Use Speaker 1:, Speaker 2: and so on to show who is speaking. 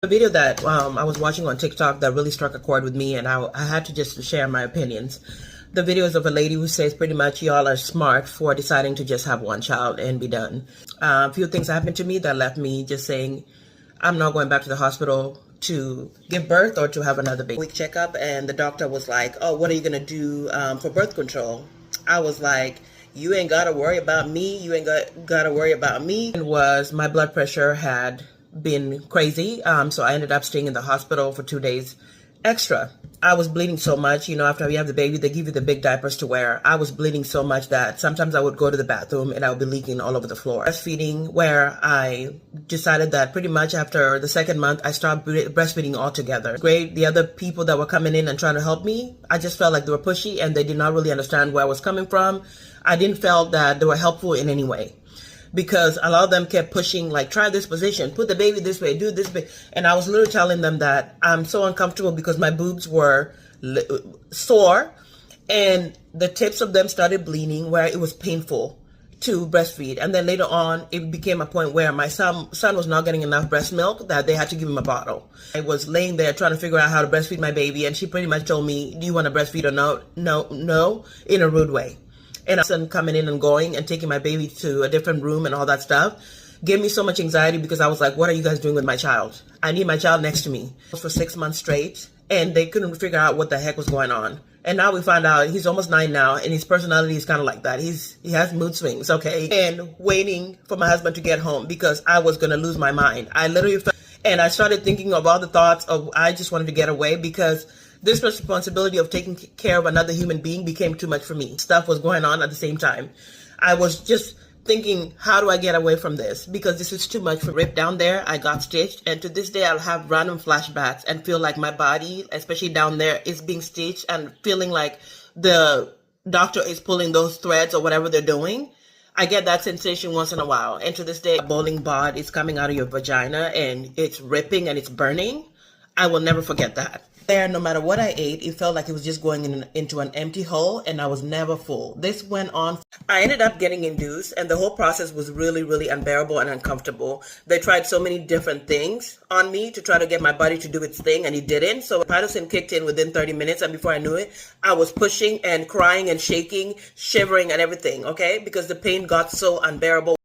Speaker 1: A video that I was watching on TikTok that really struck a chord with me, and I had to just share my opinions. The video is of a lady who says pretty much y'all are smart for deciding to just have one child and be done. A few things happened to me that left me just saying I'm not going back to the hospital to give birth or to have another baby. Week checkup, and the doctor was like, oh, what are you gonna do for birth control? I was like, you ain't gotta worry about me, you ain't gotta worry about me. And was my blood pressure had been crazy, so I ended up staying in the hospital for 2 days extra. I was bleeding so much, after you have the baby, they give you the big diapers to wear. I was bleeding so much that sometimes I would go to the bathroom and I would be leaking all over the floor. Breastfeeding, where I decided that pretty much after the second month, I stopped breastfeeding altogether. Great, the other people that were coming in and trying to help me, I just felt like they were pushy and they did not really understand where I was coming from. I didn't feel that they were helpful in any way, because a lot of them kept pushing, like, try this position, put the baby this way, do this. And I was literally telling them that I'm so uncomfortable because my boobs were sore and the tips of them started bleeding where it was painful to breastfeed. And then later on, it became a point where my son was not getting enough breast milk that they had to give him a bottle. I was laying there trying to figure out how to breastfeed my baby, and she pretty much told me, do you want to breastfeed or no, in a rude way. And my son coming in and going and taking my baby to a different room and all that stuff gave me so much anxiety, because I was like, what are you guys doing with my child? I need my child next to me. For 6 months straight, and they couldn't figure out what the heck was going on. And now we find out he's almost 9 now, and his personality is kind of like that. He has mood swings, okay? And waiting for my husband to get home because I was going to lose my mind. I literally felt, and I started thinking of all the thoughts of I just wanted to get away, because this responsibility of taking care of another human being became too much for me. Stuff was going on at the same time. I was just thinking, how do I get away from this? Because this is too much for Rip. Down there, I got stitched. And to this day, I'll have random flashbacks and feel like my body, especially down there, is being stitched and feeling like the doctor is pulling those threads or whatever they're doing. I get that sensation once in a while. And to this day, a bowling ball is coming out of your vagina and it's ripping and it's burning. I will never forget that. There, no matter what I ate, it felt like it was just going into an empty hole, and I was never full. This went on. I ended up getting induced, and the whole process was really, really unbearable and uncomfortable. They tried so many different things on me to try to get my body to do its thing, and it didn't. So Patterson kicked in within 30 minutes, and before I knew it, I was pushing and crying and shaking, shivering and everything, okay? Because the pain got so unbearable.